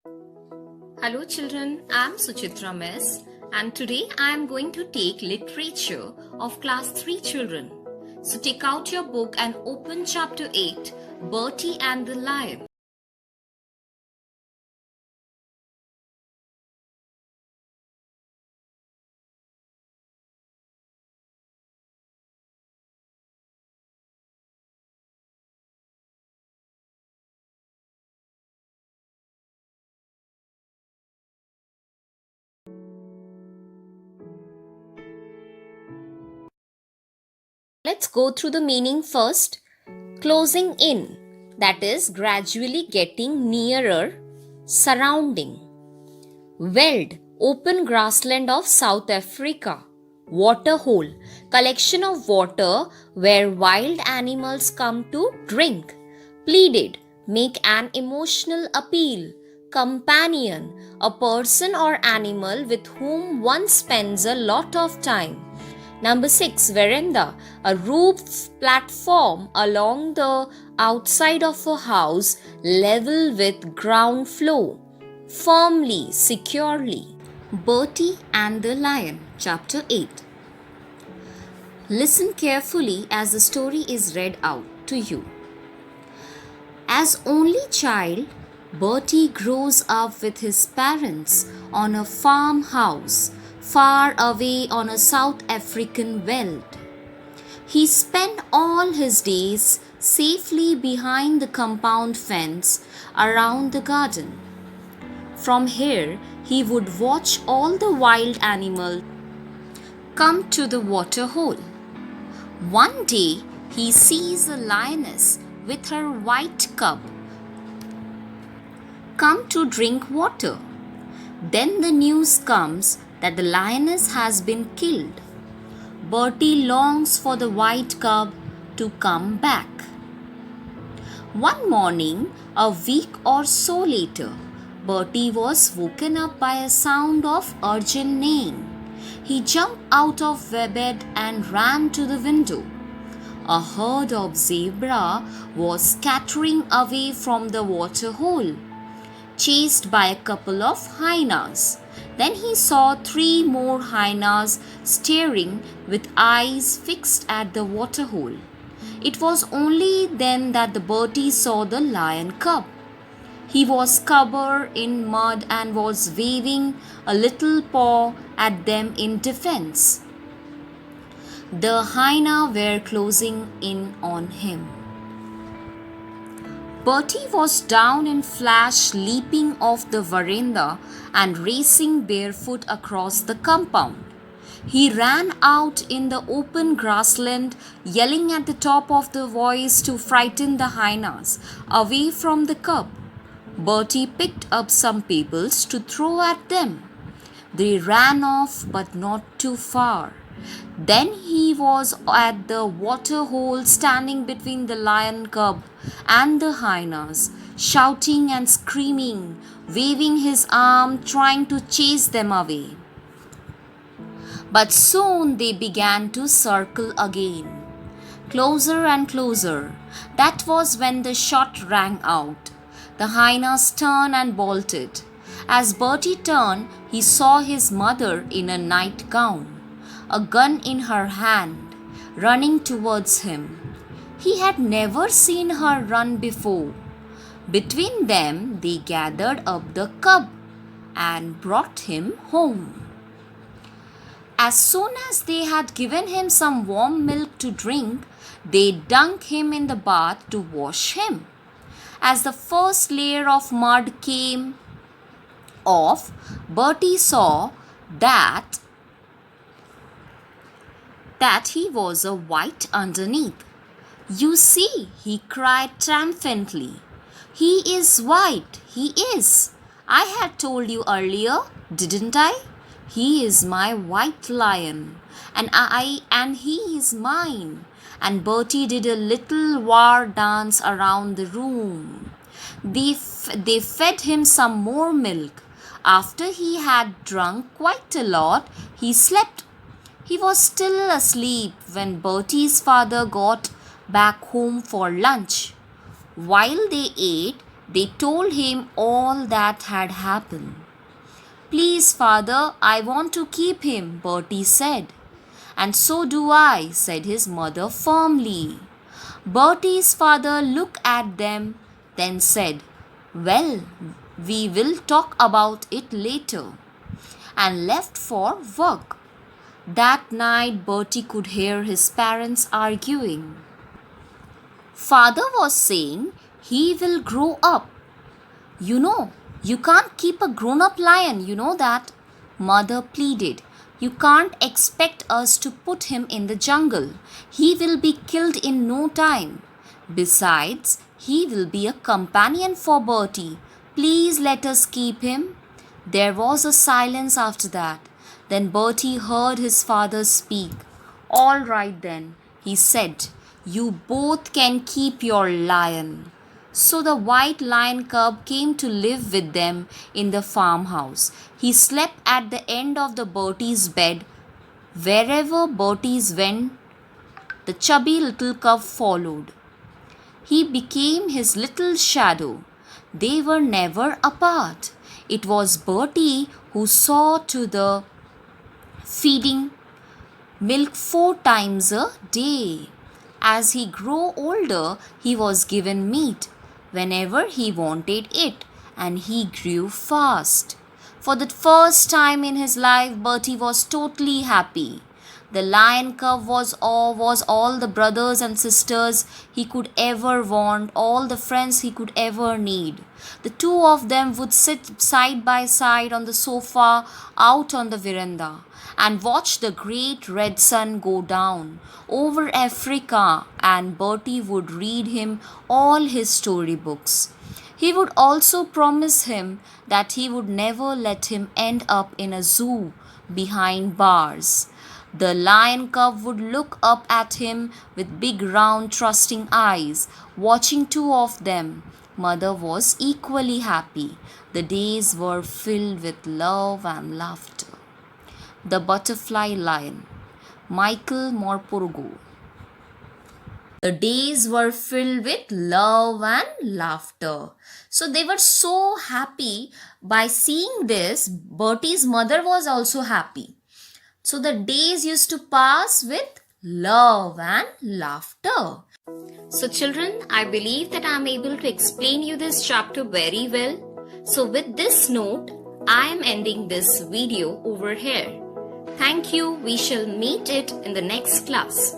Hello children, I am Suchitra Miss and today I am going to take literature of class 3 children. So take out your book and open chapter 8, Bertie and the Lion. Let's go through the meaning first. Closing in, that is gradually getting nearer, surrounding. Veld, open grassland of South Africa. Waterhole, collection of water where wild animals come to drink. Pleaded, make an emotional appeal. Companion, a person or animal with whom one spends a lot of time. Number 6, veranda, a roof platform along the outside of a house level with ground floor. Firmly, securely. Bertie and the Lion, Chapter 8. Listen carefully as the story is read out to you. As only child, Bertie grows up with his parents on a farmhouse far away on a South African veld. He spent all his days safely behind the compound fence around the garden. From here, he would watch all the wild animals come to the water hole. One day, he sees a lioness with her white cub come to drink water. Then the news comes that the lioness has been killed. Bertie longs for the white cub to come back. One morning, a week or so later, Bertie was woken up by a sound of urgent neighing. He jumped out of bed and ran to the window. A herd of zebra was scattering away from the water hole, chased by a couple of hyenas. Then he saw 3 more hyenas staring with eyes fixed at the water hole. It was only then that the Bertie saw the lion cub. He was covered in mud and was waving a little paw at them in defense. The hyenas were closing in on him. Bertie was down in flash, leaping off the veranda and racing barefoot across the compound. He ran out in the open grassland, yelling at the top of the voice to frighten the hyenas away from the cub. Bertie picked up some pebbles to throw at them. They ran off, but not too far. Then he was at the water hole, standing between the lion cub and the hyenas, shouting and screaming, waving his arm, trying to chase them away. But soon they began to circle again, closer and closer. That was when the shot rang out. The hyenas turned and bolted. As Bertie turned, he saw his mother in a nightgown, a gun in her hand, running towards him. He had never seen her run before. Between them, they gathered up the cub and brought him home. As soon as they had given him some warm milk to drink, they dunked him in the bath to wash him. As the first layer of mud came off, Bertie saw that he was a white underneath. You see, he cried triumphantly. He is white, he is. I had told you earlier, didn't I? He is my white lion, and he is mine. And Bertie did a little war dance around the room. They fed him some more milk. After he had drunk quite a lot, he slept. He was still asleep when Bertie's father got back home for lunch. While they ate, They told him all that had happened. Please, father, I want to keep him, Bertie said. And so do I, said his mother firmly. Bertie's father looked at them, then said, Well, we will talk about it later, and left for work. That night, Bertie could hear his parents arguing. Father was saying he will grow up. You can't keep a grown up lion, you know that. Mother pleaded. You can't expect us to put him in the jungle. He will be killed in no time. Besides, he will be a companion for Bertie. Please let us keep him. There was a silence after that. Then Bertie heard his father speak. All right then, he said, you both can keep your lion. So the white lion cub came to live with them in the farmhouse. He slept at the end of the Bertie's bed. Wherever Bertie's went, the chubby little cub followed. He became his little shadow. They were never apart. It was Bertie who saw to the feeding milk 4 times a day. As he grew older, he was given meat whenever he wanted it, and he grew fast. For the first time in his life, Bertie was totally happy. The lion cub was all the brothers and sisters he could ever want, all the friends he could ever need. The two of them would sit side by side on the sofa out on the veranda and watch the great red sun go down over Africa, and Bertie would read him all his storybooks. He would also promise him that he would never let him end up in a zoo behind bars. The lion cub would look up at him with big round trusting eyes, watching two of them. Mother was equally happy. The days were filled with love and laughter. The Butterfly Lion, Michael Morpurgo. The days were filled with love and laughter. So they were so happy. By seeing this, Bertie's mother was also happy. So the days used to pass with love and laughter. So children, I believe that I am able to explain you this chapter very well. So with this note, I am ending this video over here. Thank you. We shall meet it in the next class.